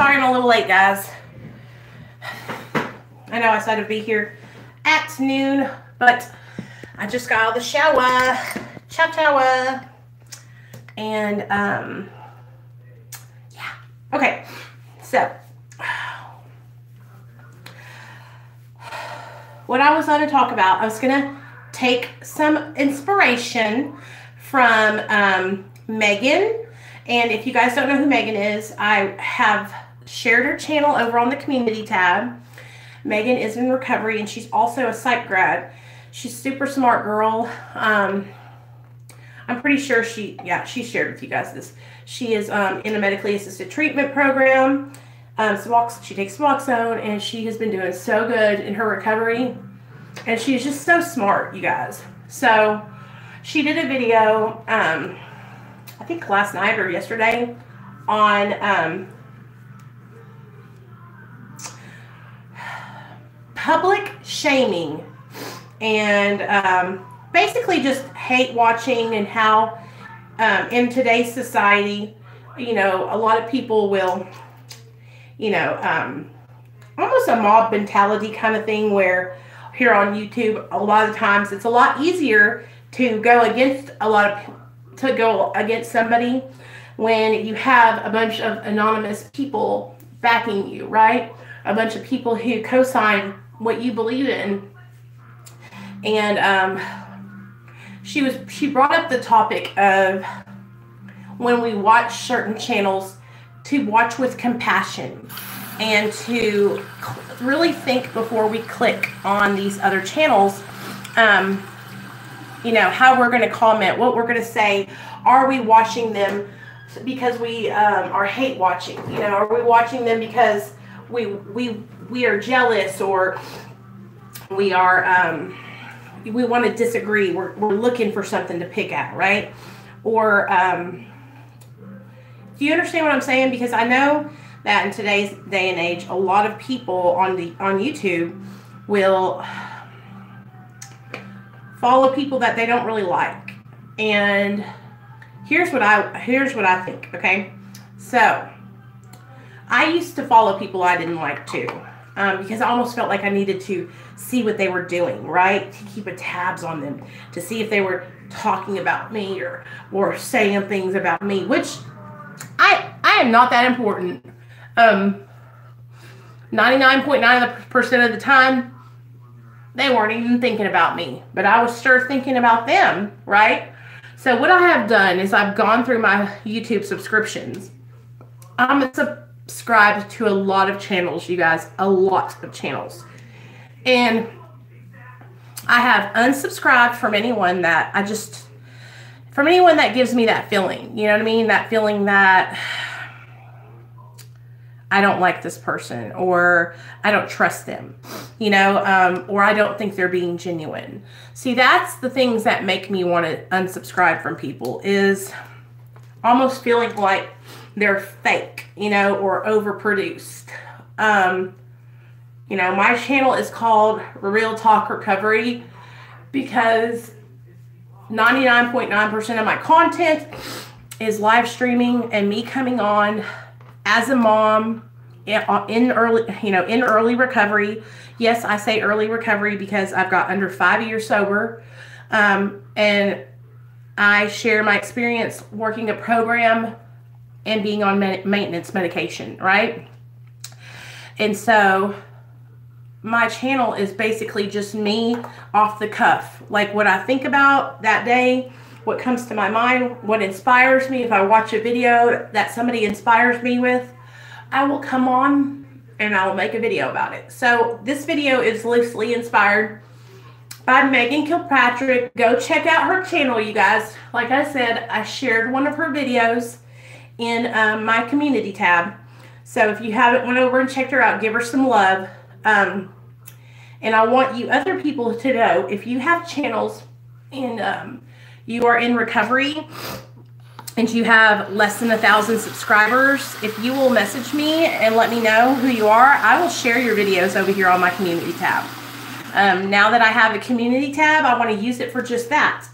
sorry I'm a little late, guys. I know I said I'd be here at noon, but I just got out of the shower. Shower. And, yeah. Okay. So, what I was going to talk about, I was going to take some inspiration from Megan. And if you guys don't know who Megan is, I have shared her channel over on the community tab. Megan is in recovery, and she's also a psych grad. She's a super smart girl. I'm pretty sure she shared with you guys this. She is in a medically assisted treatment program. She takes Suboxone, and she has been doing so good in her recovery. And she's just so smart, you guys. So she did a video, I think last night or yesterday, on public shaming and basically just hate watching, and how in today's society, you know, a lot of people will, you know, almost a mob mentality kind of thing, where here on YouTube, a lot of times it's a lot easier to go against somebody when you have a bunch of anonymous people backing you, right? A bunch of people who co-sign what you believe in. And she brought up the topic of when we watch certain channels, to watch with compassion and to really think before we click on these other channels, you know, how we're going to comment, what we're going to say. Are we watching them because we are hate watching? You know, are we watching them because we are jealous, or we are we want to disagree? We're looking for something to pick at, right? Or do you understand what I'm saying? Because I know that in today's day and age, a lot of people on YouTube will follow people that they don't really like. And here's what I think, okay? So I used to follow people I didn't like too, because I almost felt like I needed to see what they were doing, right? To keep a tabs on them, to see if they were talking about me or saying things about me, which I am not that important. 99.9% of the time, they weren't even thinking about me, but I was sure thinking about them, right? So what I have done is I've gone through my YouTube subscriptions. I'm subscribed to a lot of channels, you guys, a lot of channels. And I have unsubscribed from anyone that gives me that feeling, you know what I mean? That feeling that I don't like this person, or I don't trust them, you know, or I don't think they're being genuine. See, that's the things that make me want to unsubscribe from people, is almost feeling like they're fake, you know, or overproduced. You know, my channel is called Real Talk Recovery because 99.9% of my content is live streaming and me coming on as a mom in early recovery. Yes, I say early recovery because I've got under 5 years sober, and I share my experience working a program and being on maintenance medication, right? And so my channel is basically just me off the cuff, like what I think about that day, what comes to my mind, what inspires me. If I watch a video that somebody inspires me with, I will come on and I will make a video about it. So this video is loosely inspired by Megan Kilpatrick. Go check out her channel, you guys. Like I said, I shared one of her videos in my community tab. So if you haven't went over and checked her out, give her some love. And I want you other people to know, if you have channels and you are in recovery and you have less than 1,000 subscribers, if you will message me and let me know who you are, I will share your videos over here on my community tab. Now that I have a community tab, I want to use it for just that,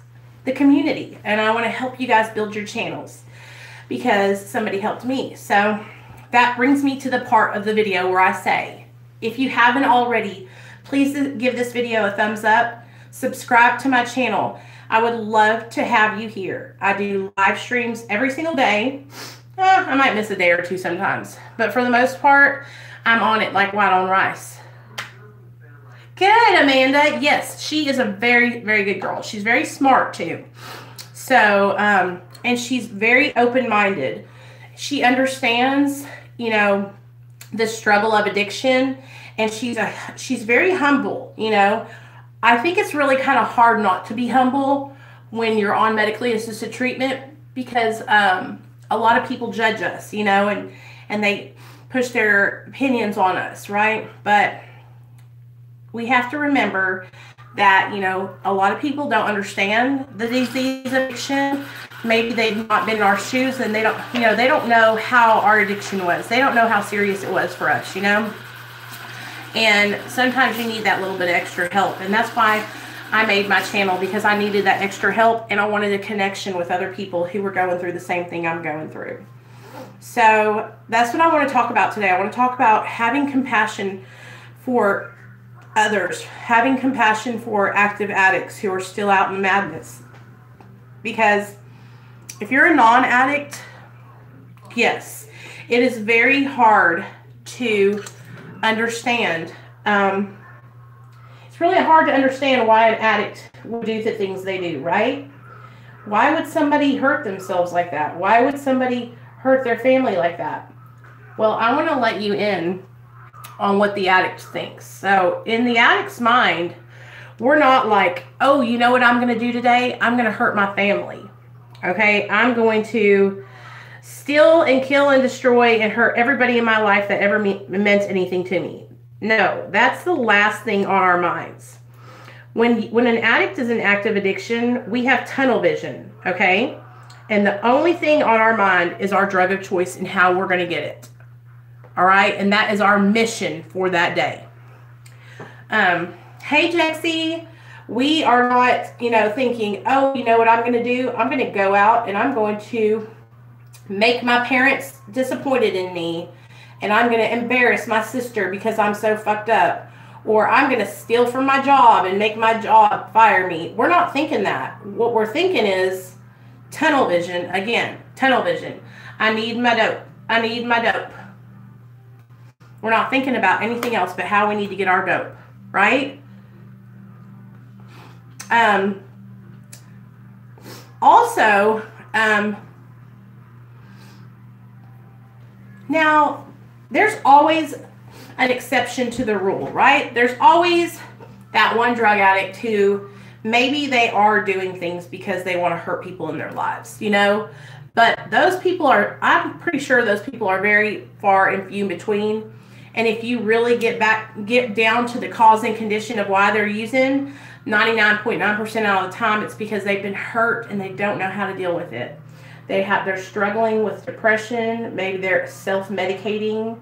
the community. And I want to help you guys build your channels because somebody helped me. So that brings me to the part of the video where I say, if you haven't already, please give this video a thumbs up, subscribe to my channel. I would love to have you here. I do live streams every single day. I might miss a day or two sometimes, but for the most part, I'm on it like white on rice. Good, Amanda. Yes, she is a very, very good girl. She's very smart too. So, and she's very open-minded. She understands, you know, the struggle of addiction, and she's very humble, you know. I think it's really kind of hard not to be humble when you're on medically assisted treatment, because a lot of people judge us, you know, and they push their opinions on us, right? But we have to remember that, you know, a lot of people don't understand the disease of addiction. Maybe they've not been in our shoes, and they don't, you know, they don't know how our addiction was. They don't know how serious it was for us, you know. And sometimes you need that little bit of extra help. And that's why I made my channel, because I needed that extra help, and I wanted a connection with other people who were going through the same thing I'm going through. So that's what I want to talk about today. I want to talk about having compassion for others, having compassion for active addicts who are still out in madness. Because if you're a non-addict, yes, it is very hard to understand. It's really hard to understand why an addict would do the things they do, right? Why would somebody hurt themselves like that? Why would somebody hurt their family like that? Well, I want to let you in on what the addict thinks. So in the addict's mind, we're not like, oh, you know what I'm going to do today? I'm going to hurt my family. Okay, I'm going to steal and kill and destroy and hurt everybody in my life that ever meant anything to me. No, that's the last thing on our minds. When an addict is in active addiction, we have tunnel vision, okay? And the only thing on our mind is our drug of choice and how we're going to get it. All right, and that is our mission for that day. Hey, Jexie. We are not, you know, thinking, oh, you know what I'm going to do? I'm going to go out and I'm going to make my parents disappointed in me, and I'm going to embarrass my sister because I'm so fucked up, or I'm going to steal from my job and make my job fire me. We're not thinking that. What we're thinking is tunnel vision. Again, tunnel vision. I need my dope. I need my dope. We're not thinking about anything else but how we need to get our dope, right? Also, now there's always an exception to the rule, right? There's always that one drug addict who maybe they are doing things because they want to hurt people in their lives, you know, but those people are, I'm pretty sure those people are very far and few in between. And if you really get down to the cause and condition of why they're using, 99.9% of the time, it's because they've been hurt and they don't know how to deal with it. They're struggling with depression. Maybe they're self-medicating.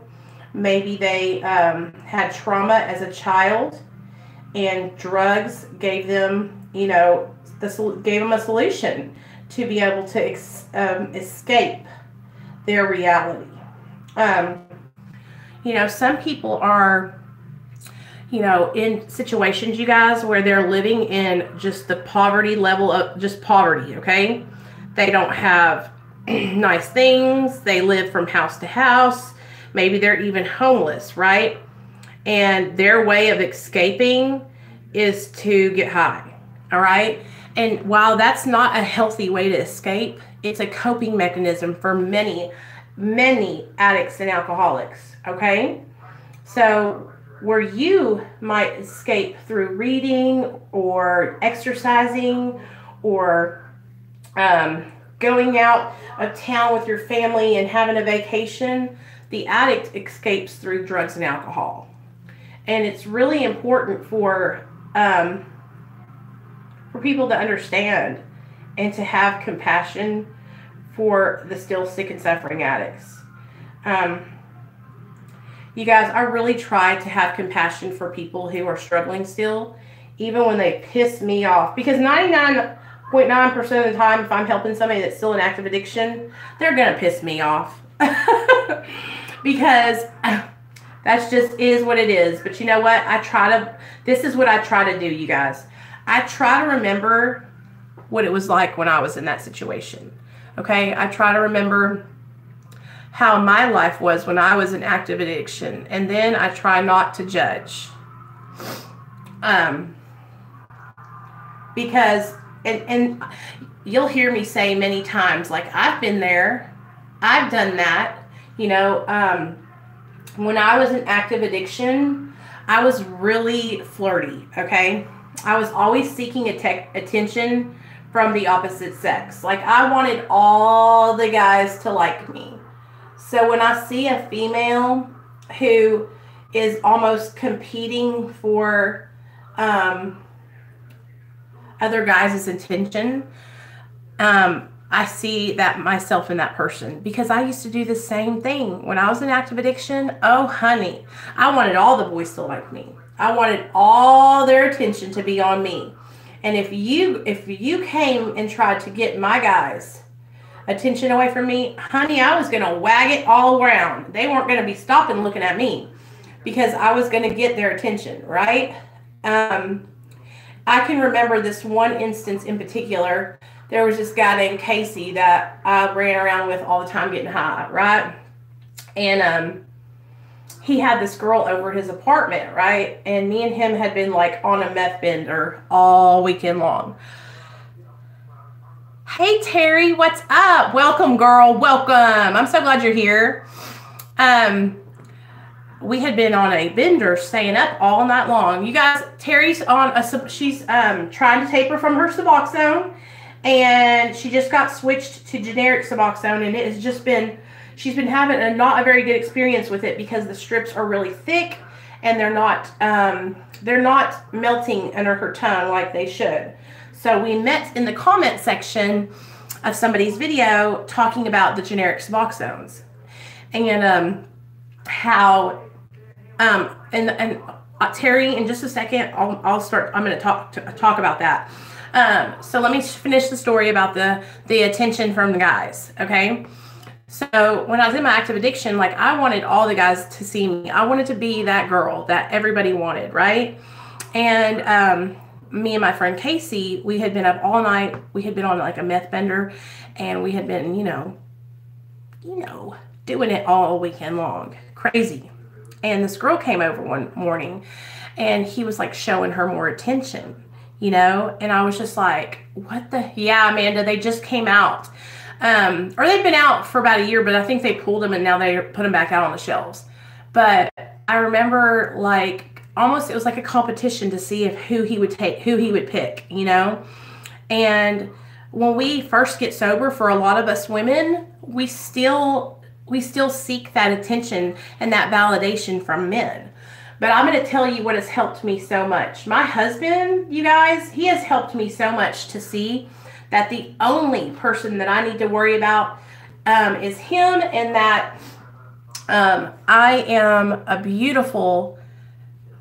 Maybe they had trauma as a child, and drugs gave them, you know, gave them a solution to be able to escape their reality. You know, some people are, you know, in situations, you guys, where they're living in just the poverty level of just poverty, okay? They don't have nice things. They live from house to house. Maybe they're even homeless, right? And their way of escaping is to get high, all right? And while that's not a healthy way to escape, it's a coping mechanism for many, many addicts and alcoholics, okay? So where you might escape through reading or exercising or going out of town with your family and having a vacation, the addict escapes through drugs and alcohol. And it's really important for people to understand and to have compassion for the still sick and suffering addicts. You guys, I really try to have compassion for people who are struggling still, even when they piss me off. Because 99.9% of the time, if I'm helping somebody that's still in active addiction, they're going to piss me off. because that's just is what it is. But you know what? This is what I try to do, you guys. I try to remember what it was like when I was in that situation. Okay? I try to remember how my life was when I was in active addiction. And then I try not to judge. Because, and you'll hear me say many times, like, I've been there. I've done that. You know, when I was in active addiction, I was really flirty, okay? I was always seeking attention from the opposite sex. Like, I wanted all the guys to like me. So when I see a female who is almost competing for other guys' attention, I see that myself in that person, because I used to do the same thing when I was in active addiction. Oh, honey, I wanted all the boys to like me. I wanted all their attention to be on me. And if you came and tried to get my guys' attention away from me, honey, I was going to wag it all around. They weren't going to be stopping looking at me because I was going to get their attention, right? I can remember this one instance in particular. There was this guy named Casey that I ran around with all the time getting high, right? And he had this girl over his apartment, right? And me and him had been like on a meth bender all weekend long. Hey, Terry, what's up? Welcome, girl. Welcome. I'm so glad you're here. We had been on a bender, staying up all night long. You guys, Terry's on she's trying to taper from her Suboxone, and she just got switched to generic Suboxone, and it has just been, she's been having not a very good experience with it because the strips are really thick and they're not melting under her tongue like they should. So we met in the comment section of somebody's video talking about the generic Suboxones and how Terry, in just a second, I'm going to talk about that. So let me finish the story about the attention from the guys. Okay. So when I was in my active addiction, like, I wanted all the guys to see me. I wanted to be that girl that everybody wanted. Right. And, me and my friend Casey, we had been up all night. We had been on like a meth bender, and we had been, you know, doing it all weekend long. Crazy. And this girl came over one morning, and he was like showing her more attention, you know? And I was just like, what the? Yeah, Amanda, they just came out. Or they've been out for about a year, but I think they pulled them and now they put them back out on the shelves. But I remember, like, almost, it was like a competition to see if who he would pick, you know? And when we first get sober, for a lot of us women, we still seek that attention and that validation from men. But I'm going to tell you what has helped me so much. My husband, you guys, he has helped me so much to see that the only person that I need to worry about is him, and that I am a beautiful,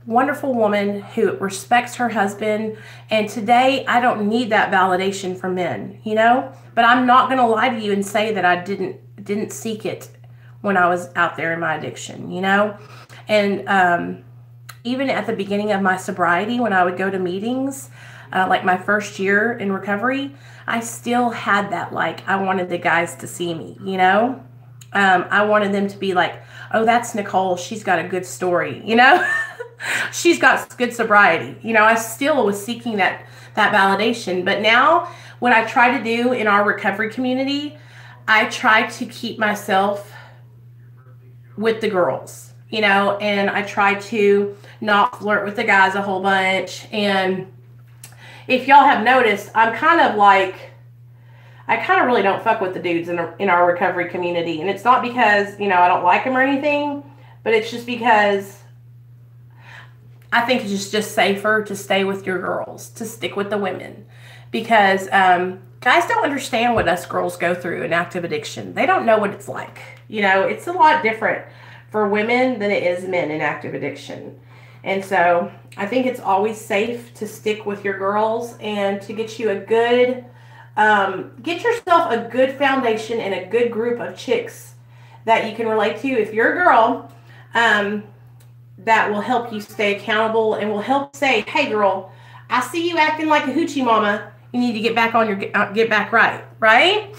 wonderful woman who respects her husband. And today I don't need that validation from men, you know? But I'm not going to lie to you and say that I didn't seek it when I was out there in my addiction, you know? And even at the beginning of my sobriety, when I would go to meetings, like my first year in recovery, I still had that, like, I wanted the guys to see me, you know? I wanted them to be like, oh, that's Nicole. She's got a good story, you know? She's got good sobriety. You know, I still was seeking that validation. But now what I try to do in our recovery community, I try to keep myself with the girls, you know, and I try to not flirt with the guys a whole bunch. And if y'all have noticed, I'm kind of like, I kind of really don't fuck with the dudes in our recovery community. And it's not because, you know, I don't like them or anything, but it's just because I think it's just safer to stay with your girls, to stick with the women, because guys don't understand what us girls go through in active addiction. They don't know what it's like. You know, it's a lot different for women than it is men in active addiction. And so I think it's always safe to stick with your girls and to get you a good, get yourself a good foundation and a good group of chicks that you can relate to. If you're a girl, that will help you stay accountable and will help say, hey girl, I see you acting like a hoochie mama. You need to get back on your, get back right?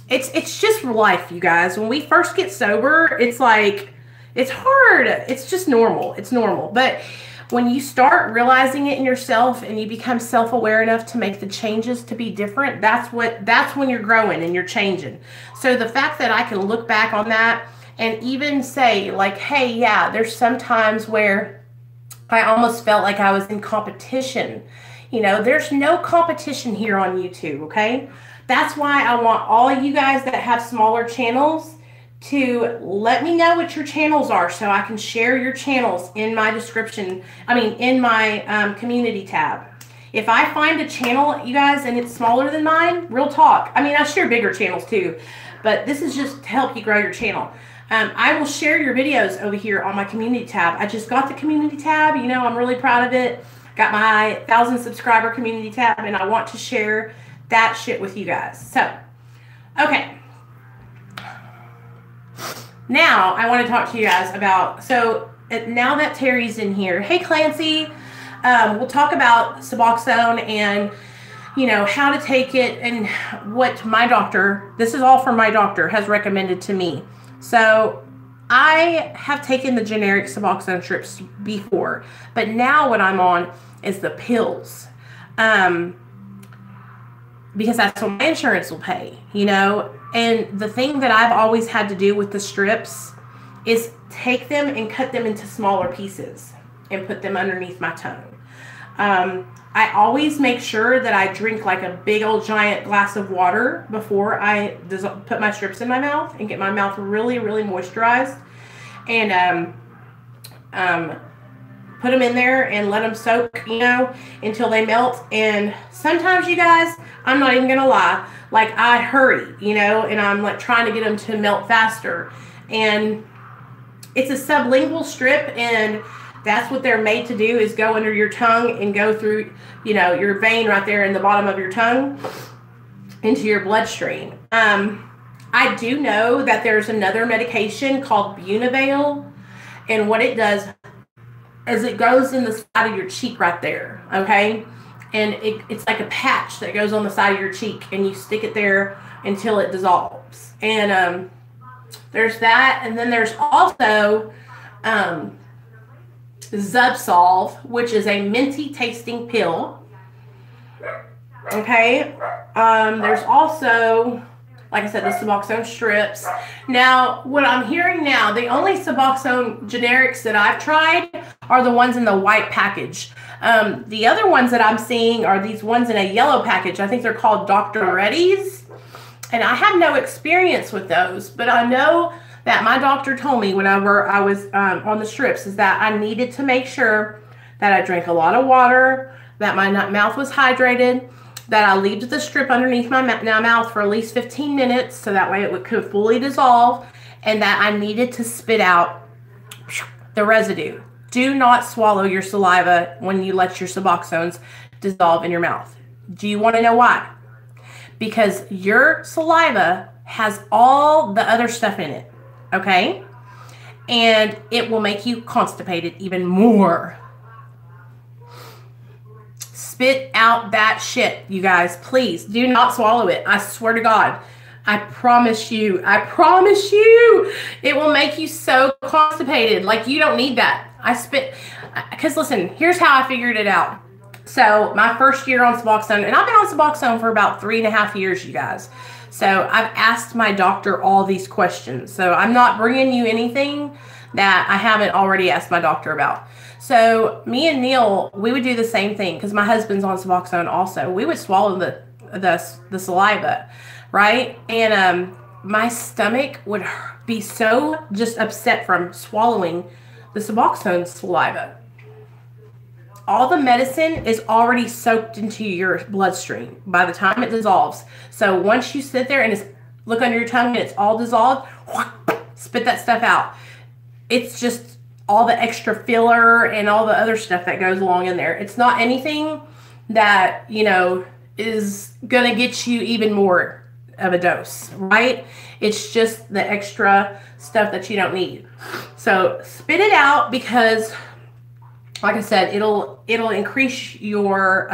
It's just life, you guys. When we first get sober, it's like, it's hard. It's just normal. It's normal. But when you start realizing it in yourself and you become self-aware enough to make the changes to be different, that's when you're growing and you're changing. So the fact that I can look back on that and even say like, hey, yeah, there's some times where I almost felt like I was in competition. You know, there's no competition here on YouTube, okay? That's why I want all of you guys that have smaller channels to let me know what your channels are so I can share your channels in my description. In my community tab. If I find a channel, you guys, and it's smaller than mine, real talk. I share bigger channels too, but this is just to help you grow your channel. I will share your videos over here on my community tab. I just got the community tab. You know, I'm really proud of it. Got my 1,000 subscriber community tab, and I want to share that shit with you guys. So, okay. Now, I want to talk to you guys about, so now that Terry's in here, hey Clancy, we'll talk about Suboxone and, you know, how to take it and what my doctor, this is all from my doctor, has recommended to me. So I have taken the generic Suboxone strips before, but now what I'm on is the pills. Because that's what my insurance will pay, you know. And the thing that I've always had to do with the strips is take them and cut them into smaller pieces and put them underneath my tongue. I always make sure that I drink like a big old giant glass of water before I put my strips in my mouth and get my mouth really, really moisturized. And put them in there and let them soak, you know, until they melt. And sometimes, you guys, I'm not even gonna lie, like I hurry, you know, and I'm like trying to get them to melt faster. And it's a sublingual strip, and that's what they're made to do, is go under your tongue and go through, you know, your vein right there in the bottom of your tongue into your bloodstream. I do know that there's another medication called Bunavail, and what it does is it goes in the side of your cheek right there, okay? And it's like a patch that goes on the side of your cheek, and you stick it there until it dissolves. And there's that, and then there's also Zubsolv, which is a minty tasting pill. Okay, there's also, like I said, the Suboxone strips. Now, what I'm hearing now, the only Suboxone generics that I've tried are the ones in the white package. The other ones that I'm seeing are these ones in a yellow package. I think they're called Dr. Reddy's. And I have no experience with those, but I know that my doctor told me whenever I was on the strips is that I needed to make sure that I drank a lot of water, that my mouth was hydrated, that I leave the strip underneath my mouth for at least 15 minutes so that way it could fully dissolve, and that I needed to spit out the residue. Do not swallow your saliva when you let your Suboxones dissolve in your mouth. Do you want to know why? Because your saliva has all the other stuff in it, okay? And it will make you constipated even more. Spit out that shit, you guys. Please do not swallow it. I swear to God. I promise you. I promise you. It will make you so constipated. Like, you don't need that. I spit. Because listen, here's how I figured it out. So my first year on Suboxone, and I've been on Suboxone for about 3.5 years, you guys. So I've asked my doctor all these questions. So I'm not bringing you anything that I haven't already asked my doctor about. So me and Neil, we would do the same thing because my husband's on Suboxone also. We would swallow the saliva, right? And my stomach would be so just upset from swallowing the Suboxone saliva. All the medicine is already soaked into your bloodstream by the time it dissolves. So once you sit there and just look under your tongue and it's all dissolved, spit that stuff out. It's just all the extra filler and all the other stuff that goes along in there. It's not anything that, you know, is going to get you even more of a dose, right? It's just the extra stuff that you don't need. So spit it out, because like I said, it'll increase your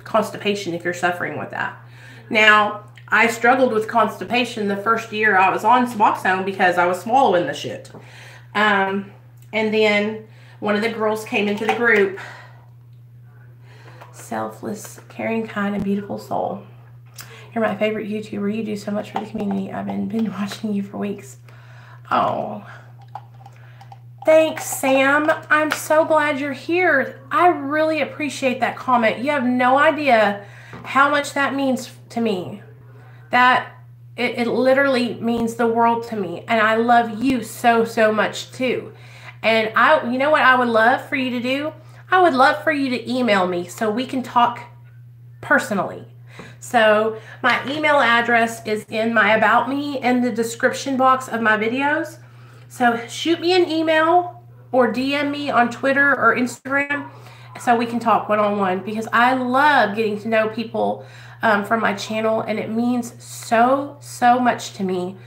constipation if you're suffering with that. Now, I struggled with constipation the first year I was on Suboxone because I was swallowing the shit. And then one of the girls came into the group. Selfless, caring, kind, and beautiful soul. You're my favorite YouTuber. You do so much for the community. I've been watching you for weeks. Oh. Thanks, Sam. I'm so glad you're here. I really appreciate that comment. You have no idea how much that means to me. That it literally means the world to me. And I love you so, so much too. And you know what I would love for you to do? I would love for you to email me so we can talk personally. So my email address is in my About Me in the description box of my videos. So shoot me an email or DM me on Twitter or Instagram so we can talk one-on-one, because I love getting to know people from my channel, and it means so, so much to me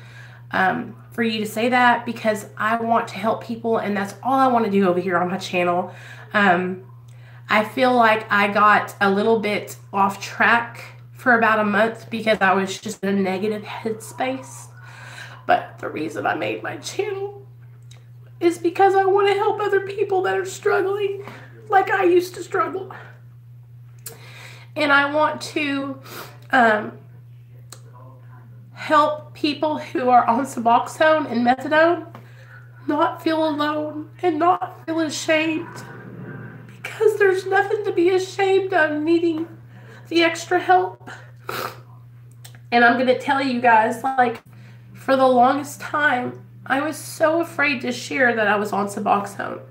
for you to say that, because I want to help people, and that's all I want to do over here on my channel. I feel like I got a little bit off track for about a month because I was just in a negative headspace. But the reason I made my channel is because I want to help other people that are struggling like I used to struggle. And I want to help people who are on Suboxone and Methadone not feel alone and not feel ashamed, because there's nothing to be ashamed of needing the extra help. And I'm going to tell you guys, like, for the longest time, I was so afraid to share that I was on Suboxone.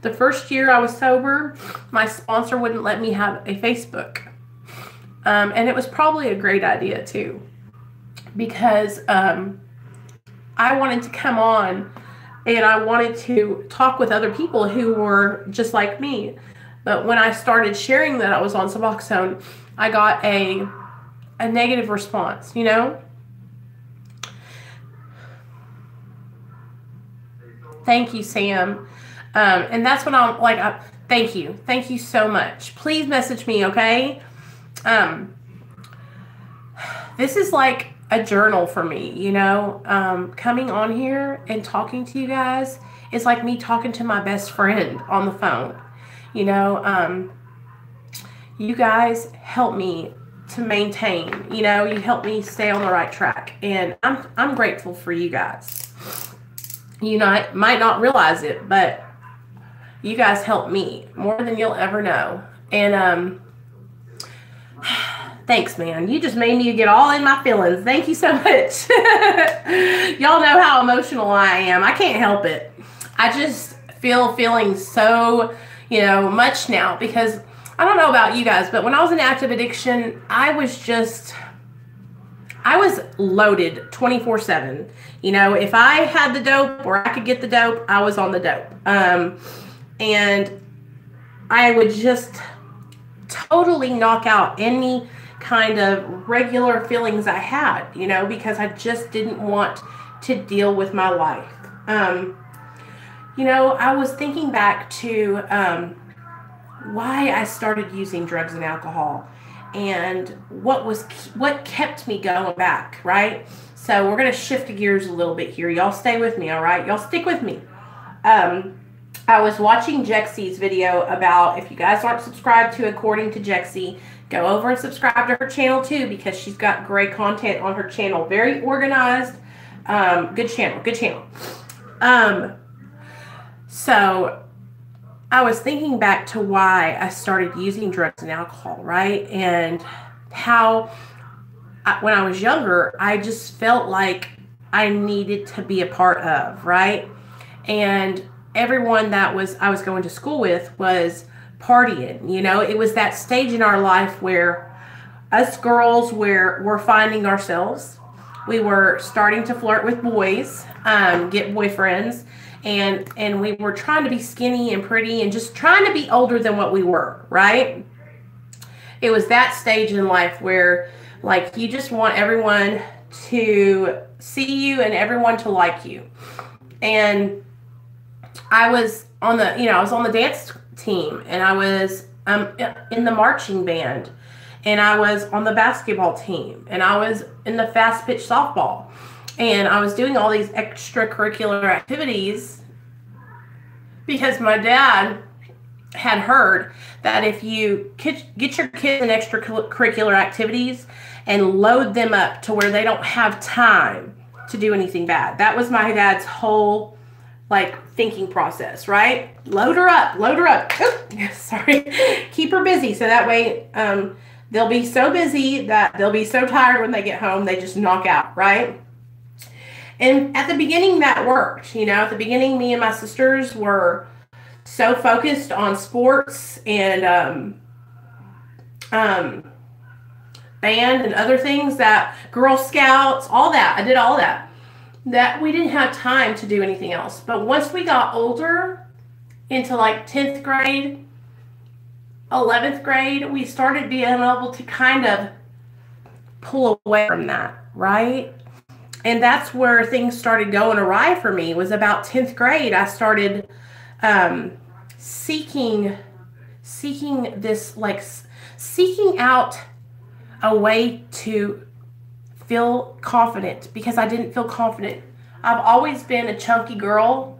The first year I was sober, my sponsor wouldn't let me have a Facebook. And it was probably a great idea too, because I wanted to come on and I wanted to talk with other people who were just like me. But when I started sharing that I was on Suboxone, I got a negative response, you know? Thank you, Sam. And that's what I'm like, thank you. Thank you so much. Please message me, okay? This is like a journal for me, you know? Coming on here and talking to you guys is like me talking to my best friend on the phone. You know, you guys help me to maintain, you know, you help me stay on the right track. And I'm grateful for you guys. You know, might not realize it, but you guys help me more than you'll ever know. And thanks, man. You just made me get all in my feelings. Thank you so much. Y'all know how emotional I am. I can't help it. I just feeling so, you know, much now, because I don't know about you guys, but when I was in active addiction, I was loaded 24/7. You know, if I had the dope or I could get the dope, I was on the dope. And I would just totally knock out any kind of regular feelings I had, you know, because I just didn't want to deal with my life. You know, I was thinking back to why I started using drugs and alcohol and what kept me going back, right? So we're going to shift gears a little bit here. Y'all stay with me, all right? Y'all stick with me. I was watching Jexie's video about, if you guys aren't subscribed to According to Jexie, go over and subscribe to her channel too, because she's got great content on her channel. Very organized. Good channel. So I was thinking back to why I started using drugs and alcohol, right? And how when I was younger, I just felt like I needed to be a part of, right? And everyone that I was going to school with was partying, you know? It was that stage in our life where us girls were finding ourselves. We were starting to flirt with boys, get boyfriends, and we were trying to be skinny and pretty and just trying to be older than what we were, right? It was that stage in life where, like, you just want everyone to see you and everyone to like you. And I was on the, I was on the dance team, and I was in the marching band, and I was on the basketball team, and I was in the fast pitch softball, and I was doing all these extracurricular activities because my dad had heard that if you get your kids in extracurricular activities and load them up to where they don't have time to do anything bad. That was my dad's whole thinking process, right? Load her up. Sorry. Keep her busy so that way they'll be so busy that they'll be so tired when they get home they just knock out, right? And at the beginning that worked. At the beginning, me and my sisters were so focused on sports and band and other things, that Girl Scouts, all that. I did all that we didn't have time to do anything else. But once we got older, into 10th grade, 11th grade, we started being able to kind of pull away from that, right? And that's where things started going awry for me. It was about 10th grade. I started seeking out a way to feel confident, because I didn't feel confident. I've always been a chunky girl,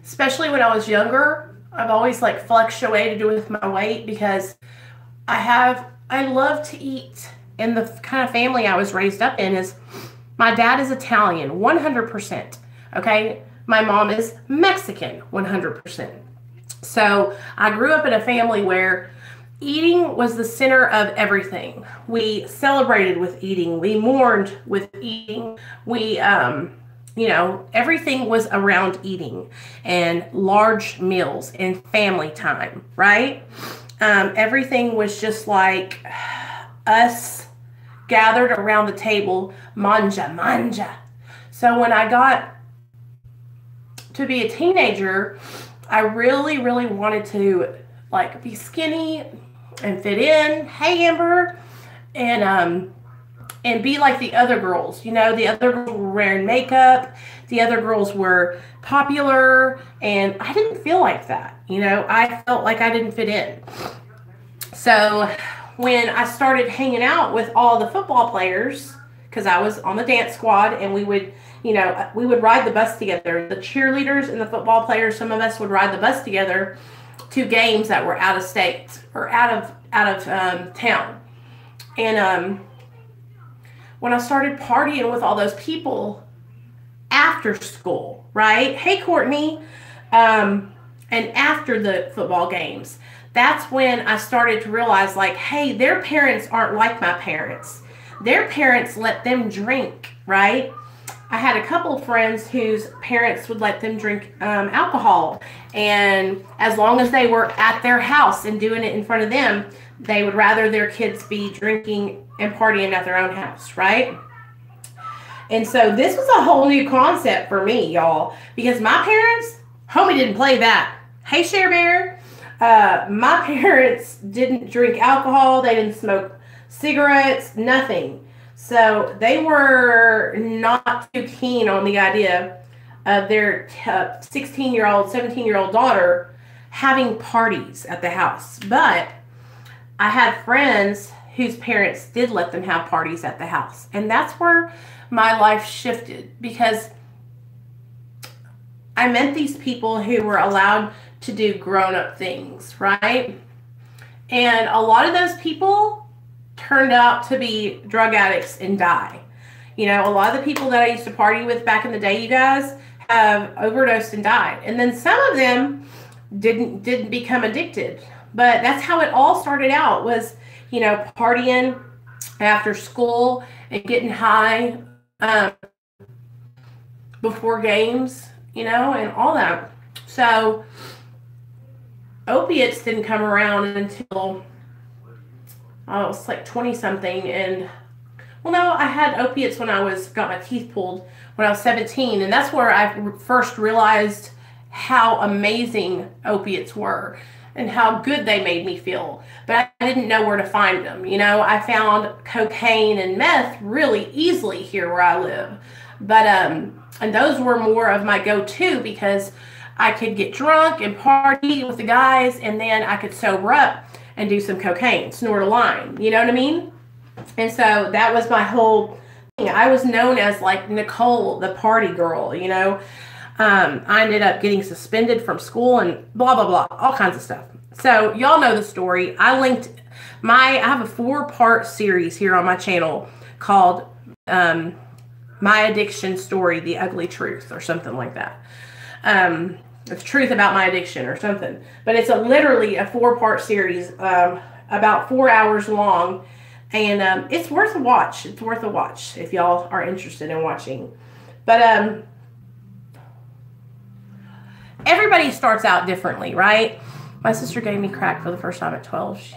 especially when I was younger. I've always fluctuated with my weight because I love to eat. And the kind of family I was raised up in is, my dad is Italian, 100%. Okay. My mom is Mexican, 100%. So I grew up in a family where eating was the center of everything. We celebrated with eating. We mourned with eating. We, everything was around eating and large meals and family time, right? Everything was just like us gathered around the table, manja. So when I got to be a teenager, I really, really wanted to be skinny and fit in. Hey, Amber. And be like the other girls. The other girls were wearing makeup. The other girls were popular. And I didn't feel like that. I felt like I didn't fit in. So when I started hanging out with all the football players, because I was on the dance squad, and we would ride the bus together. The cheerleaders and the football players, some of us would ride the bus together to games that were out of state or out of town. And when I started partying with all those people after school, right? Hey, Courtney. And after the football games, that's when I started to realize, hey, their parents aren't like my parents. Their parents let them drink, right? I had a couple of friends whose parents would let them drink alcohol. And as long as they were at their house and doing it in front of them, they would rather their kids be drinking and partying at their own house, right? And so this was a whole new concept for me, y'all, because my parents, homie, didn't play that. Hey, Share Bear. My parents didn't drink alcohol. They didn't smoke cigarettes, nothing. So they were not too keen on the idea of their 16-year-old, 17-year-old daughter having parties at the house. But I had friends whose parents did let them have parties at the house. And that's where my life shifted, because I met these people who were allowed to do grown-up things, right? And a lot of those people turned out to be drug addicts and die. A lot of the people that I used to party with back in the day, you guys, have overdosed and died. And then some of them didn't become addicted. But that's how it all started out, was, partying after school and getting high before games, and all that. So opiates didn't come around until I was 20-something. And, well, no, I had opiates when I got my teeth pulled when I was 17. And that's where I first realized how amazing opiates were. and how good they made me feel. But I didn't know where to find them. You know, I found cocaine and meth really easily here where I live. But, and those were more of my go-to because I could get drunk and party with the guys, and then I could sober up and do some cocaine, snort a line. You know what I mean? And so that was my whole thing. I was known as like Nicole, the party girl, you know. I ended up getting suspended from school and blah, blah, blah, all kinds of stuff. So y'all know the story. I have a 4-part series here on my channel called My Addiction Story, The Ugly Truth, or something like that. The truth about my addiction or something. But it's literally a 4-part series, about 4 hours long. And it's worth a watch. It's worth a watch if y'all are interested in watching. But everybody starts out differently, right? My sister gave me crack for the first time at 12.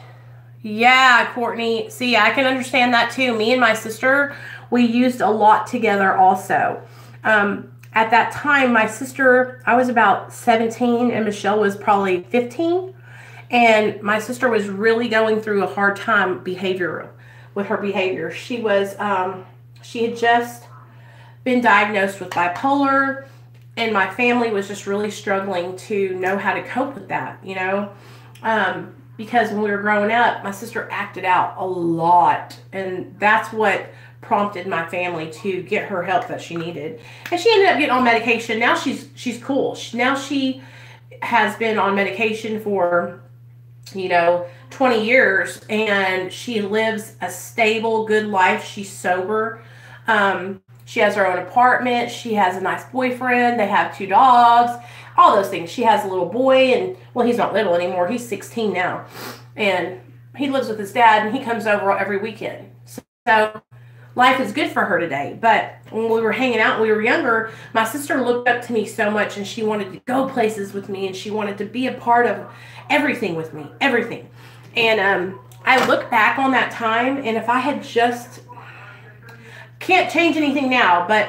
Yeah, Courtney. See, I can understand that too. Me and my sister, we used a lot together also. At that time, my sister, I was about 17 and Michelle was probably 15. And my sister was really going through a hard time with her behavior. She had just been diagnosed with bipolar, and my family was just really struggling to know how to cope with that, you know, because when we were growing up, my sister acted out a lot, and that's what prompted my family to get her help that she needed. And she ended up getting on medication. Now she's cool. Now she has been on medication for, you know, 20 years, and she lives a stable, good life. She's sober. She has her own apartment. She has a nice boyfriend. They have 2 dogs, all those things. She has a little boy, and well, he's not little anymore. He's 16 now, and he lives with his dad, and he comes over every weekend. So life is good for her today. But when we were hanging out, when we were younger, my sister looked up to me so much, and she wanted to go places with me, and she wanted to be a part of everything with me, everything. And I look back on that time, and if I had just, can't change anything now, but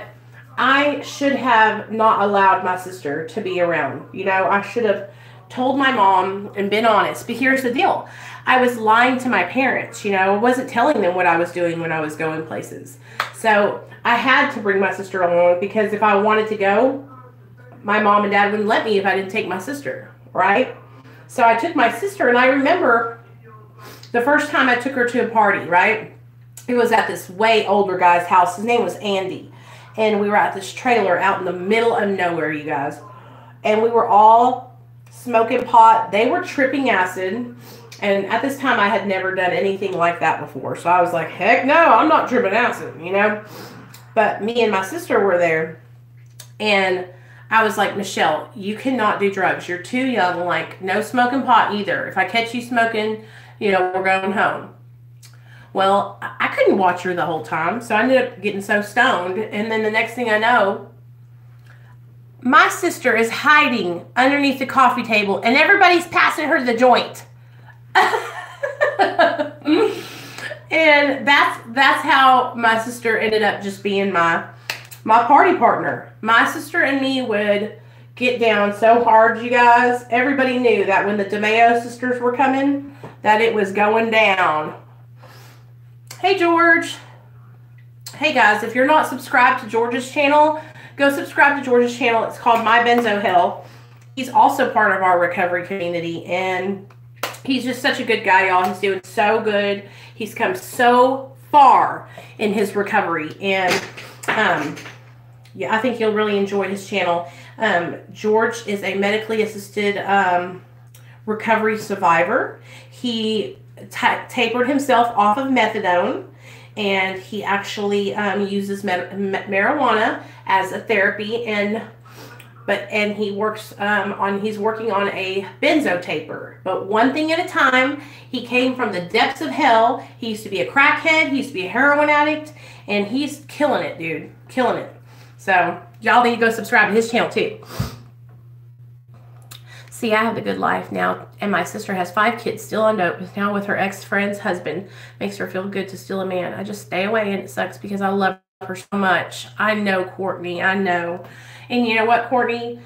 I should have not allowed my sister to be around. You know, I should have told my mom and been honest. But here's the deal. I was lying to my parents, you know. I wasn't telling them what I was doing when I was going places. So I had to bring my sister along, because if I wanted to go, my mom and dad wouldn't let me if I didn't take my sister, right? So I took my sister, and I remember the first time I took her to a party, right? It was at this way older guy's house. His name was Andy. And we were at this trailer out in the middle of nowhere, you guys. And we were all smoking pot. They were tripping acid. And at this time, I had never done anything like that before. So I was like, heck no, I'm not tripping acid, you know. But me and my sister were there. And I was like, Michelle, you cannot do drugs. You're too young. Like, no smoking pot either. If I catch you smoking, you know, we're going home. Well, I couldn't watch her the whole time, so I ended up getting so stoned. And then the next thing I know, my sister is hiding underneath the coffee table, and everybody's passing her the joint. And that's how my sister ended up just being my party partner. My sister and me would get down so hard, you guys. Everybody knew that when the DeMeo sisters were coming, that it was going down. Hey, George. Hey, guys, if you're not subscribed to George's channel, go subscribe to George's channel. It's called My Benzo Hell. He's also part of our recovery community, and he's just such a good guy, y'all. He's doing so good. He's come so far in his recovery, and yeah, I think you'll really enjoy his channel. George is a medically assisted recovery survivor. He tapered himself off of methadone, and he actually uses marijuana as a therapy, and he works he's working on a benzo taper, but one thing at a time. He came from the depths of hell. He used to be a crackhead, he used to be a heroin addict, and he's killing it, dude, killing it. So y'all need to go subscribe to his channel too. See, I have the good life now, and my sister has 5 kids still on dope, now with her ex-friend's husband. Makes her feel good to steal a man. I just stay away, and it sucks because I love her so much. I know, Courtney, I know. And you know what, Courtney?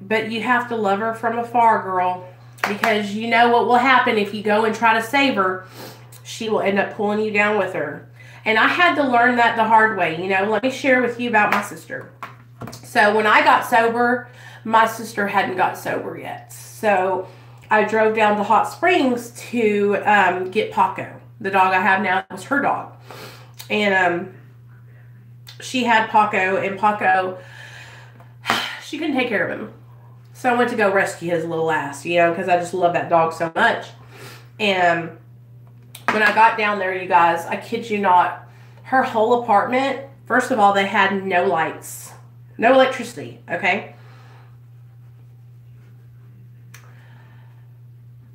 But you have to love her from afar, girl, because you know what will happen if you go and try to save her. She will end up pulling you down with her. And I had to learn that the hard way. You know, let me share with you about my sister. So when I got sober, my sister hadn't got sober yet. So I drove down to Hot Springs to get Paco. The dog I have now was her dog. And she had Paco, and Paco, she couldn't take care of him. So I went to go rescue his little ass, you know, because I just love that dog so much. And when I got down there, you guys, I kid you not, her whole apartment, first of all, they had no lights, no electricity, okay?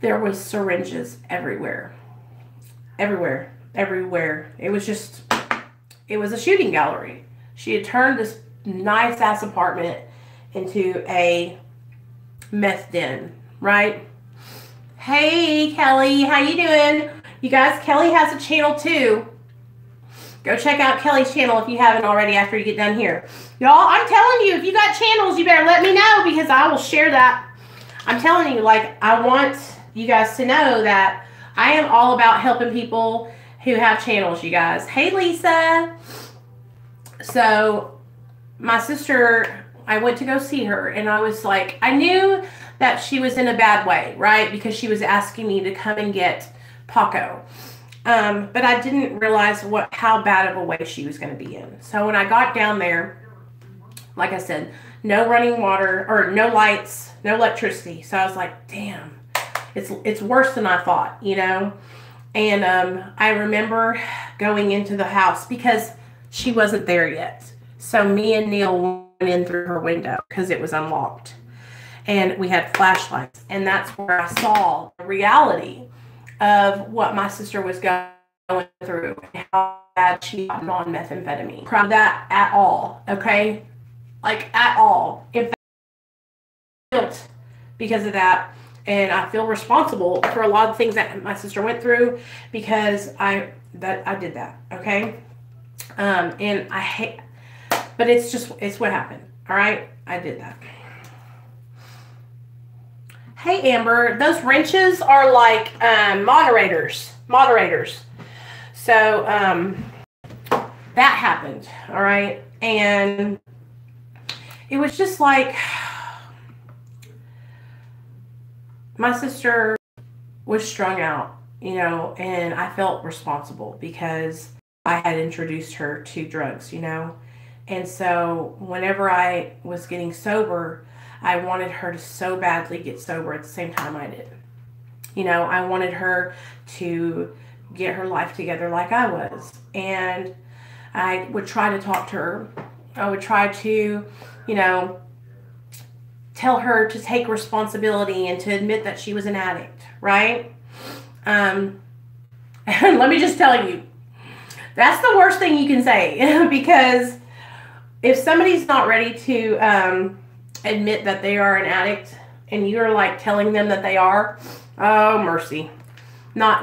There was syringes everywhere. Everywhere. Everywhere. It was just, it was a shooting gallery. She had turned this nice ass apartment into a meth den, right? Hey, Kelly, how you doing? You guys, Kelly has a channel too. Go check out Kelly's channel if you haven't already after you get done here. Y'all, I'm telling you, if you got channels, you better let me know because I will share that. I'm telling you, like, I want you guys to know that I am all about helping people who have channels, you guys. Hey, Lisa. So, my sister, I went to go see her, and I was like, I knew that she was in a bad way, right? Because she was asking me to come and get Paco. But I didn't realize how bad of a way she was going to be in. So when I got down there, like I said, no running water, or no lights, no electricity. So I was like, damn, it's worse than I thought, you know? And I remember going into the house because she wasn't there yet. So me and Neil went in through her window because it was unlocked. And we had flashlights. And that's where I saw the reality of what my sister was going through and how bad she got on methamphetamine. Proud of that at all, okay? Like, at all. In fact, guilt because of that, and I feel responsible for a lot of things that my sister went through because I did that, okay? And I hate, but it's what happened, all right? I did that. Hey, Amber, those wrenches are like moderators. So that happened, all right? And it was just like my sister was strung out, you know, and I felt responsible because I had introduced her to drugs, you know? And so whenever I was getting sober, I wanted her to so badly get sober at the same time I did. You know, I wanted her to get her life together like I was. And I would try to talk to her. I would try to, you know, tell her to take responsibility and to admit that she was an addict, right? And let me just tell you, that's the worst thing you can say because if somebody's not ready to admit that they are an addict and you're like telling them that they are, oh mercy, no,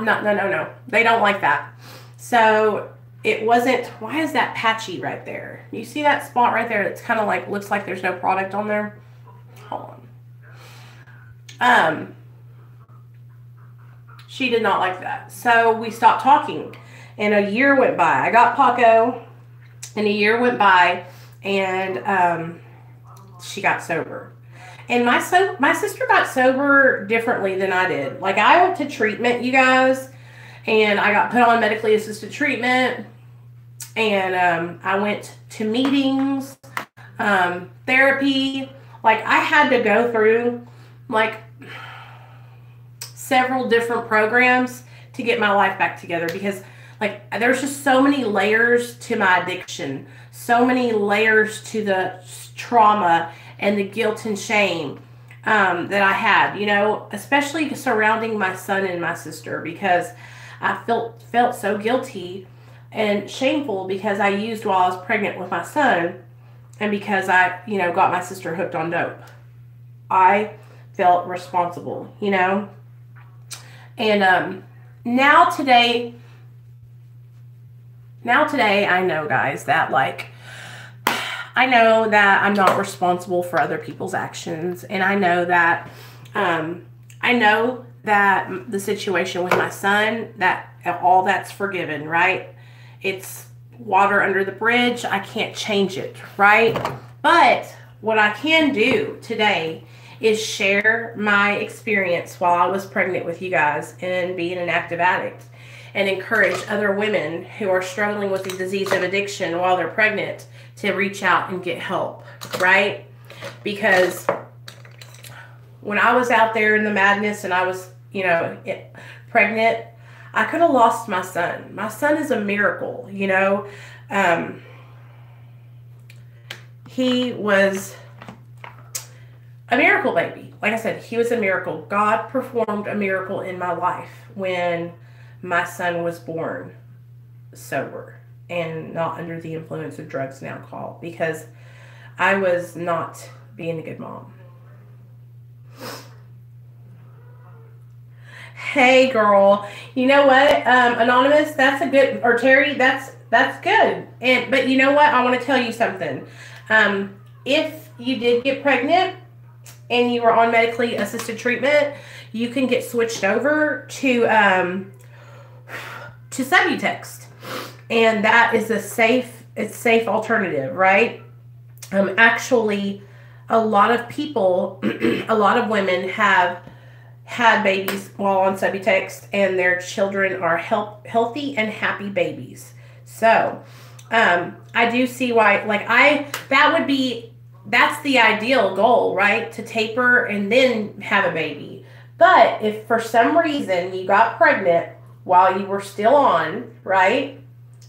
they don't like that. So it wasn't, why is that patchy right there? You see that spot right there? It's kind of like, looks like there's no product on there. Hold on. She did not like that. So we stopped talking and a year went by. I got Paco and a year went by and she got sober. And my sister got sober differently than I did. Like, I went to treatment, you guys, and I got put on medically assisted treatment, and I went to meetings, therapy. Like, I had to go through, like, several different programs to get my life back together because, like, there's just so many layers to my addiction, so many layers to the trauma and the guilt and shame that I had, you know, especially surrounding my son and my sister because I felt so guilty and shameful because I used while I was pregnant with my son and because I, you know, got my sister hooked on dope. I felt responsible, you know. And now today I know, guys, that, like, I know that I'm not responsible for other people's actions, and I know that I know that the situation with my son, that all that's forgiven, right? It's water under the bridge. I can't change it, right? But what I can do today is share my experience while I was pregnant with you guys and being an active addict, and encourage other women who are struggling with the disease of addiction while they're pregnant to reach out and get help, right? Because when I was out there in the madness and I was, pregnant, I could have lost my son. My son is a miracle, he was a miracle baby. Like I said, he was a miracle. God performed a miracle in my life when my son was born sober and not under the influence of drugs and alcohol, because I was not being a good mom. Hey girl, you know what, Anonymous, that's a good, or Terry, that's good. But you know what, I want to tell you something. If you did get pregnant and you were on medically assisted treatment, you can get switched over to Subutex, and that is a safe alternative, right? Actually, a lot of people, a lot of women have had babies while on Subutex, and their children are healthy and happy babies. So, I do see why, that's the ideal goal, right? To taper and then have a baby. But if for some reason you got pregnant while you were still on, right?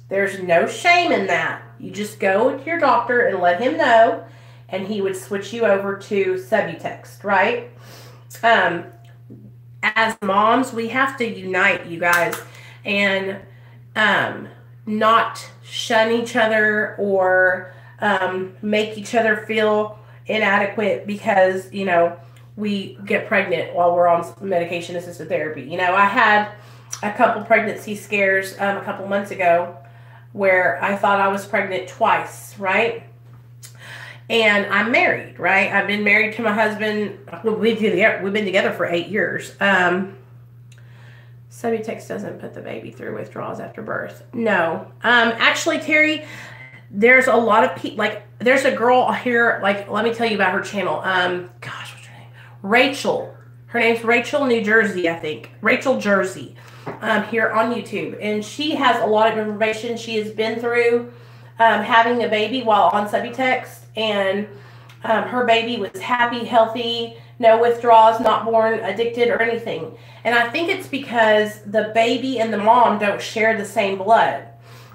There's no shame in that. You just go to your doctor and let him know, and he would switch you over to Subutex, right? As moms, we have to unite, you guys, and not shun each other or make each other feel inadequate because, we get pregnant while we're on medication-assisted therapy. I had a couple pregnancy scares a couple months ago where I thought I was pregnant twice, right? And I'm married, right? I've been married to my husband. We've been together for 8 years. Subutex doesn't put the baby through withdrawals after birth. No. Actually, Terry, there's a lot of people, there's a girl here, let me tell you about her channel. Gosh, what's her name? Rachel. Her name's Rachel New Jersey, I think. Rachel Jersey, here on YouTube. And she has a lot of information. She has been through having a baby while on Subutex, and her baby was happy, healthy, no withdrawals, not born addicted or anything. And I think it's because the baby and the mom don't share the same blood.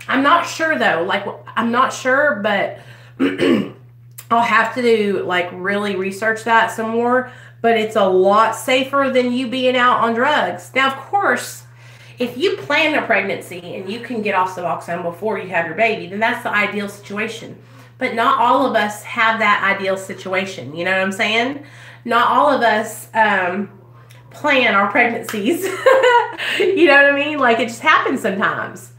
I'm not sure though, I'm not sure, but I'll have to really research that some more. But it's a lot safer than you being out on drugs. Now, of course, if you plan a pregnancy and you can get off Suboxone before you have your baby, then that's the ideal situation. But not all of us have that ideal situation. You know what I'm saying? Not all of us plan our pregnancies. You know what I mean? It just happens sometimes.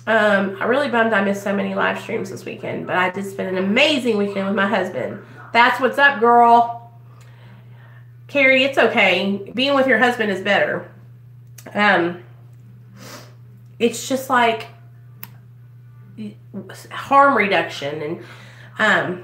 I'm really bummed I missed so many live streams this weekend, but I did spend an amazing weekend with my husband. That's what's up, girl. Carrie, it's okay. Being with your husband is better. It's just harm reduction. And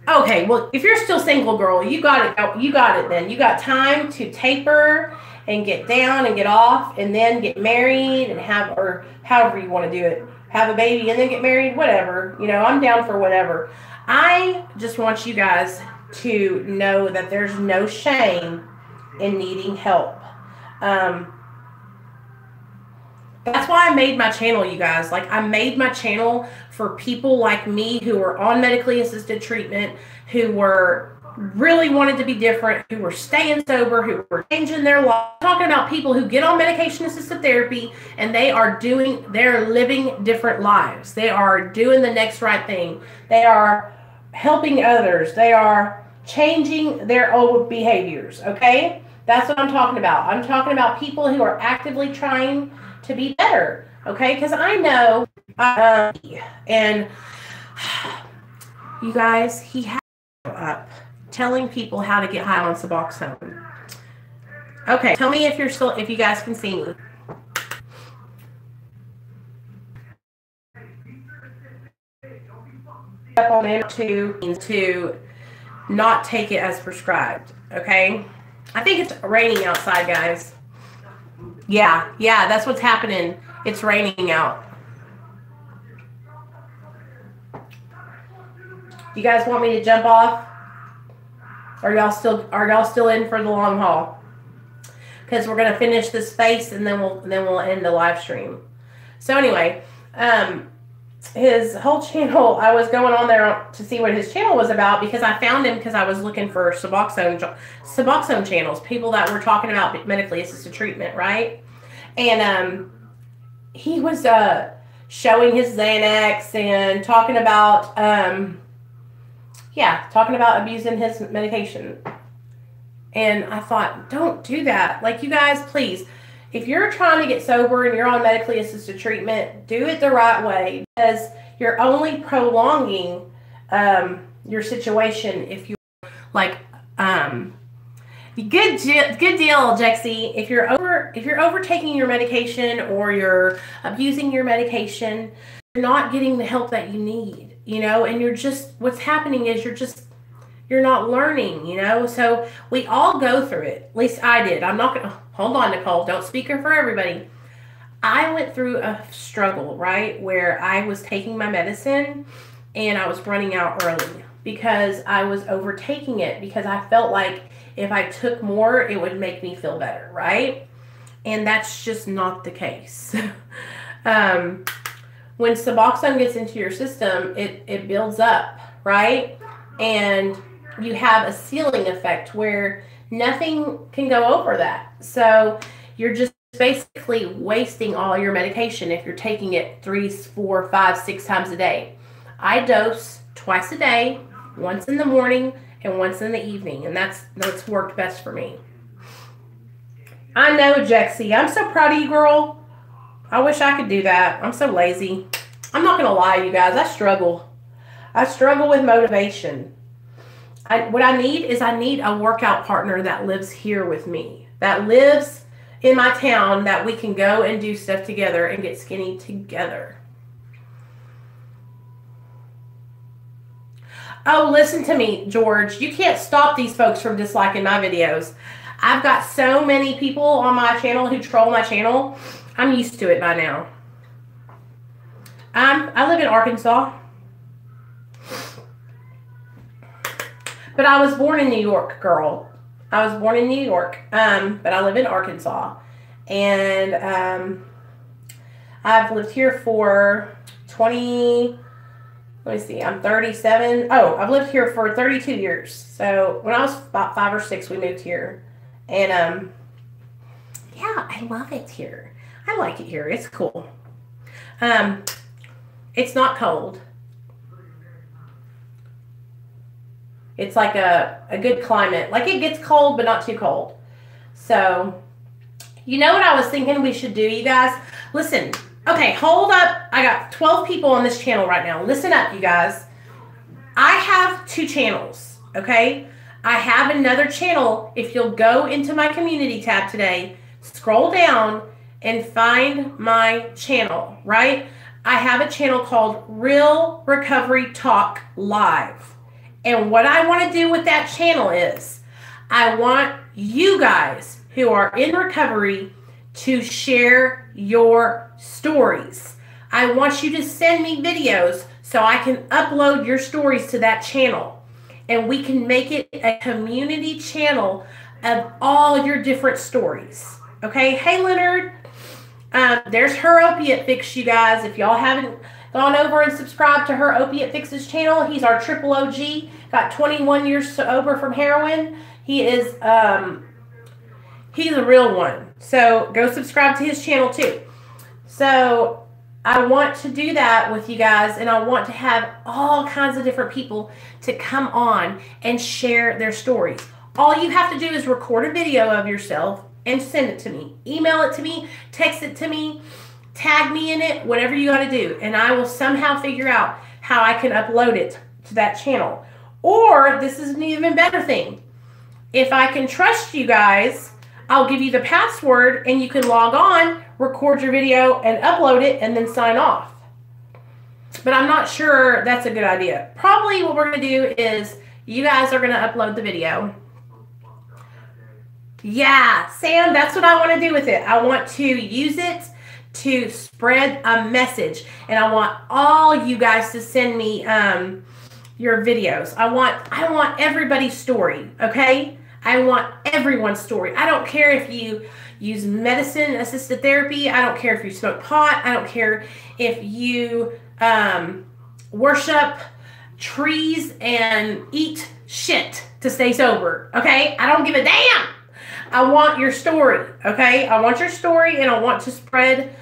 okay, well, if you're still single, girl, you got it. You got it then. You got time to taper and get down and get off, and then get married and have, or however you want to do it, have a baby and then get married, whatever. I'm down for whatever. I just want you guys to know that there's no shame in needing help. That's why I made my channel, you guys. I made my channel for people like me who were on medically assisted treatment, who were really wanted to be different, who were staying sober, who were changing their life. Talking about people who get on medication assisted therapy and they're living different lives. They are doing the next right thing. They are helping others. They are changing their old behaviors, okay? That's what I'm talking about. I'm talking about people who are actively trying to be better, okay? Because I know, and you guys, he had up telling people how to get high on Suboxone. Okay, tell me if if you guys can see me. Up on it to not take it as prescribed. Okay, I think it's raining outside, guys. Yeah, that's what's happening. It's raining out. You guys want me to jump off? Are y'all still in for the long haul? Because we're gonna finish this face and then we'll end the live stream. So anyway, his whole channel, I was going on there to see what his channel was about because I found him because I was looking for Suboxone channels, people that were talking about medically assisted treatment, right? And he was showing his Xanax and talking about abusing his medication. And I thought, don't do that. Like, you guys, please, if you're trying to get sober and you're on medically assisted treatment, do it the right way, because you're only prolonging your situation if you like. Good deal, Jexie. If you're overtaking your medication or you're abusing your medication, you're not getting the help that you need, you know, and what's happening is you're not learning, you know. So we all go through it. At least I did. I'm not gonna hold on, Nicole. Don't speak for everybody. I went through a struggle, right, where I was taking my medicine and I was running out early because I was overtaking it because I felt like if I took more, it would make me feel better, right? And that's just not the case. When Suboxone gets into your system, it builds up, right? And you have a ceiling effect where nothing can go over that. So you're just basically wasting all your medication if you're taking it 3, 4, 5, 6 times a day. I dose twice a day, once in the morning and once in the evening, and that's worked best for me. I know, Jexie. I'm so proud of you, girl. I wish I could do that. I'm so lazy. I'm not going to lie, you guys. I struggle. I struggle with motivation. What I need is a workout partner that lives here with me, that lives in my town, that we can go and do stuff together and get skinny together. Oh, listen to me, George. You can't stop these folks from disliking my videos. I've got so many people on my channel who troll my channel. I'm used to it by now. I live in Arkansas. But I was born in New York, girl. I was born in New York, but I live in Arkansas. And I've lived here for 20... Let me see, I'm 37. Oh, I've lived here for 32 years. So when I was about 5 or 6, we moved here. And yeah, I love it here. I like it here. It's cool. It's not cold. It's like a good climate. Like, it gets cold, but not too cold. So, you know what I was thinking we should do, you guys? Listen. Okay, hold up. I got 12 people on this channel right now. Listen up, you guys. I have 2 channels, okay? I have another channel. If you'll go into my community tab today, scroll down and find my channel, right? I have a channel called Real Recovery Talk Live. And what I want to do with that channel is I want you guys who are in recovery to share your stories. I want you to send me videos so I can upload your stories to that channel. And we can make it a community channel of all your different stories. Okay? Hey, Leonard. There's Her Opiate Fix, you guys. If y'all haven't gone over and subscribed to Her Opiate Fix's channel, he's our triple OG. Got 21 years sober from heroin. He's a real one. So go subscribe to his channel too. So I want to do that with you guys, and I want to have all kinds of different people to come on and share their stories. All you have to do is record a video of yourself and send it to me. Email it to me, text it to me, tag me in it, whatever you got to do. And I will somehow figure out how I can upload it to that channel. Or, this is an even better thing. If I can trust you guys, I'll give you the password and you can log on, record your video and upload it and then sign off. But I'm not sure that's a good idea. Probably what we're going to do is you guys are going to upload the video. Yeah, Sam, that's what I want to do with it. I want to use it to spread a message. And I want all you guys to send me your videos. I want everybody's story, okay? I want everyone's story. I don't care if you use medicine-assisted therapy. I don't care if you smoke pot. I don't care if you worship trees and eat shit to stay sober, okay? I don't give a damn. I want your story, okay? I want your story, and I want to spread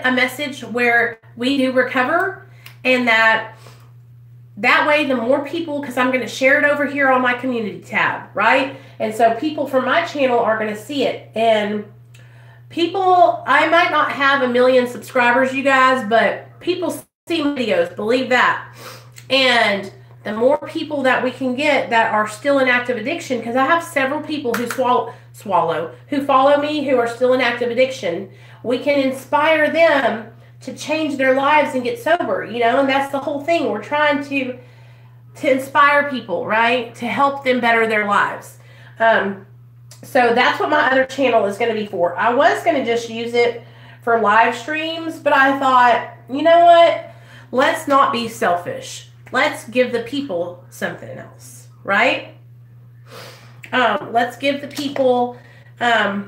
a message where we do recover, and that way the more people, because I'm going to share it over here on my community tab, right? And so people from my channel are going to see it. And people, I might not have 1 million subscribers, you guys, but people see videos, believe that. And the more people that we can get that are still in active addiction, because I have several people who who follow me who are still in active addiction, we can inspire them to change their lives and get sober, you know, and that's the whole thing. We're trying to inspire people, right, to help them better their lives. So that's what my other channel is going to be for. I was going to just use it for live streams, but I thought, you know what, let's not be selfish. Let's give the people something else, right? Let's give the people a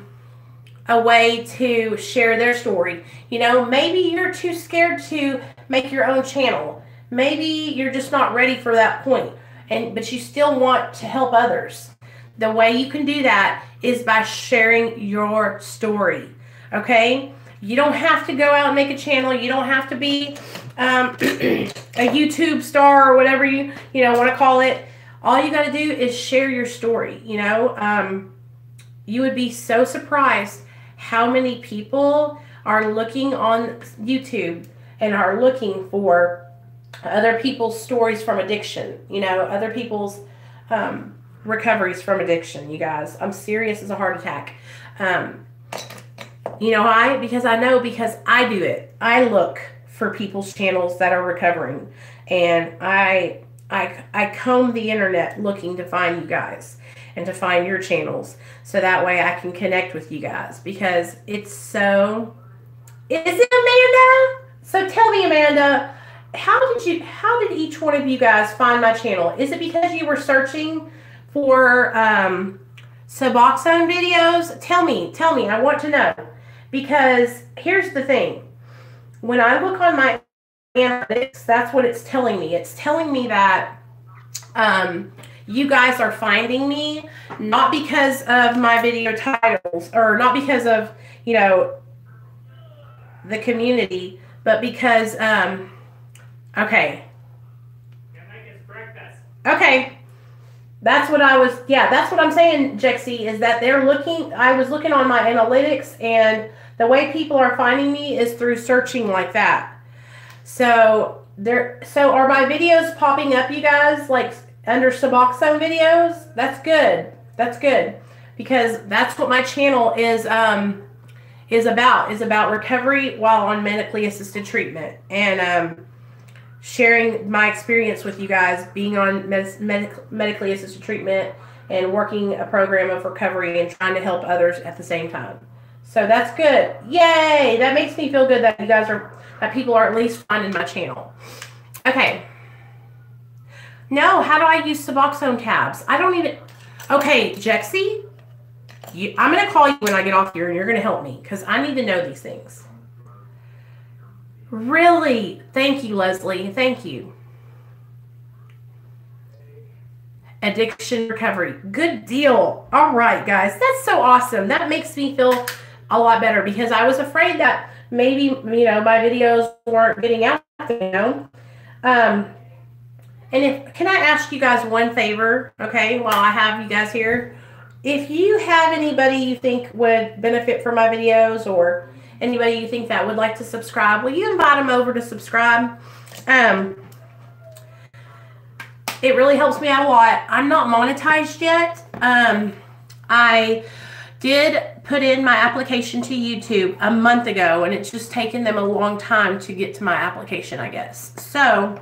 way to share their story. You know, maybe you're too scared to make your own channel. Maybe you're just not ready for that point, but you still want to help others. The way you can do that is by sharing your story, okay? You don't have to go out and make a channel. You don't have to be a YouTube star or whatever you want to call it. All you got to do is share your story, you know. You would be so surprised how many people are looking on YouTube and are looking for other people's stories from addiction, you know, other people's recoveries from addiction, you guys. I'm serious as a heart attack. You know why? Because I do it. I look for people's channels that are recovering, and I comb the internet looking to find you guys and to find your channels, so that way I can connect with you guys, because it's so... Is it Amanda? So tell me, Amanda, how did each one of you guys find my channel? Is it because you were searching for Suboxone videos? Tell me, I want to know. Because here's the thing. When I look on my analytics, that's what it's telling me. It's telling me that you guys are finding me not because of my video titles, or not because of, you know, the community, but because okay. Okay. That's what I'm saying, Jexy, is that I was looking on my analytics, and the way people are finding me is through searching like that. So are my videos popping up, you guys, like under Suboxone videos? That's good. That's good. Because that's what my channel is about recovery while on medically assisted treatment, and sharing my experience with you guys being on medically assisted treatment and working a program of recovery and trying to help others at the same time. So that's good. Yay! That makes me feel good that that people are at least finding my channel. Okay. No, how do I use Suboxone tabs? I don't even... Okay, Jexy, I'm going to call you when I get off here, and you're going to help me, because I need to know these things. Really? Thank you, Leslie. Thank you. Addiction recovery. Good deal. All right, guys. That's so awesome. That makes me feel a lot better, because I was afraid that maybe, you know, my videos weren't getting out there, you know. And can I ask you guys one favor, okay, while I have you guys here? If you have anybody you think would benefit from my videos, or anybody you think that would like to subscribe, will you invite them over to subscribe? It really helps me out a lot. I'm not monetized yet. I did put in my application to YouTube a month ago, and it's just taken them a long time to get to my application, I guess. So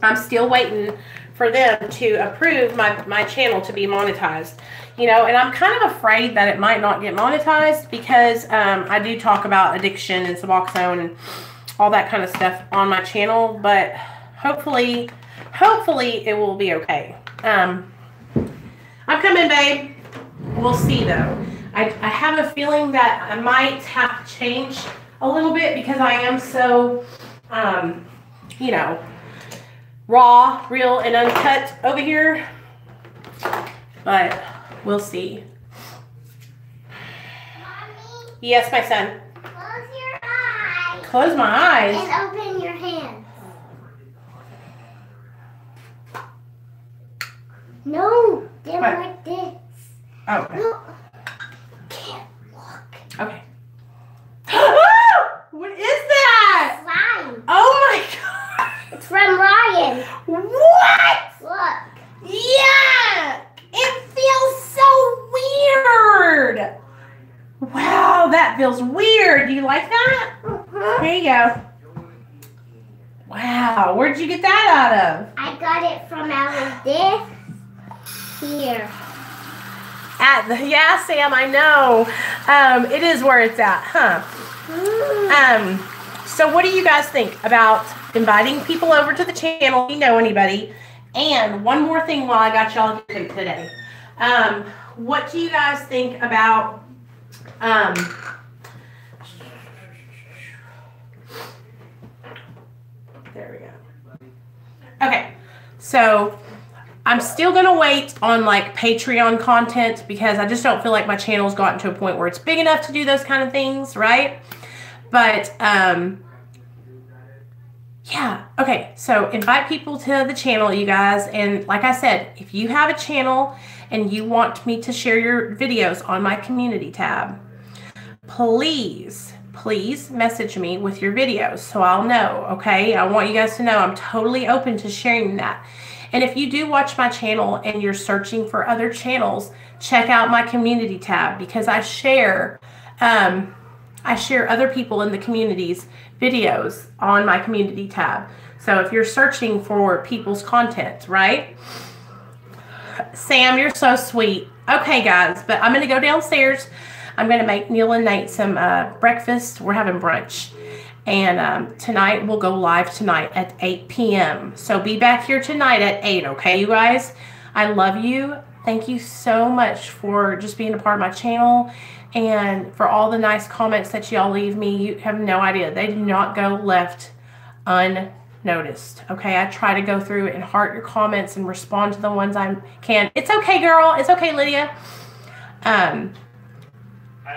I'm still waiting for them to approve my channel to be monetized. You know, and I'm kind of afraid that it might not get monetized because I do talk about addiction and Suboxone and all that kind of stuff on my channel, but hopefully it will be okay. I'm coming, babe. We'll see, though. I have a feeling that I might have to change a little bit because I am so, you know, raw, real, and uncut over here. But we'll see. Mommy? Yes, my son. Close your eyes. Close my eyes? And open your hands. No, they're like this. Oh, okay. No. Can't look. Okay. What is that? Slime. Oh my god. It's from Ryan. What? Look. Yuck! It feels so weird. Wow, that feels weird. Do you like that? Here you go. Wow, where'd you get that out of? I got it from out of this here. Yeah, Sam, I know. It is where it's at, huh? So what do you guys think about inviting people over to the channel if you know anybody? And one more thing while I got y'all today. What do you guys think about there we go. Okay, so I'm still gonna wait on like Patreon content because I just don't feel like my channel's gotten to a point where it's big enough to do those kind of things, right? But yeah, okay, so invite people to the channel, you guys, and like I said, if you have a channel and you want me to share your videos on my community tab, please message me with your videos so I'll know, okay? I want you guys to know I'm totally open to sharing that. And if you do watch my channel and you're searching for other channels, check out my community tab because I share other people in the community's videos on my community tab. So if you're searching for people's content, right? Sam, you're so sweet. Okay, guys, but I'm going to go downstairs. I'm going to make Neil and Nate some breakfast. We're having brunch. And tonight, we'll go live tonight at 8 p.m. So be back here tonight at 8, okay, you guys? I love you. Thank you so much for just being a part of my channel and for all the nice comments that y'all leave me. You have no idea. They do not go left unnoticed, okay? I try to go through and heart your comments and respond to the ones I can. It's okay, girl. It's okay, Lydia.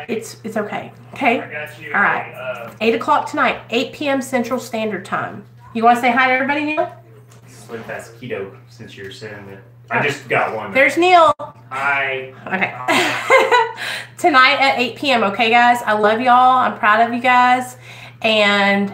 It's okay. Okay? I got you. All right. 8 o'clock tonight, 8 p.m. Central Standard Time. You want to say hi to everybody, Neil? Slip past keto since you're saying that. I just got one. There's Neil. Hi. Okay. Tonight at 8 p.m. Okay, guys? I love y'all. I'm proud of you guys. And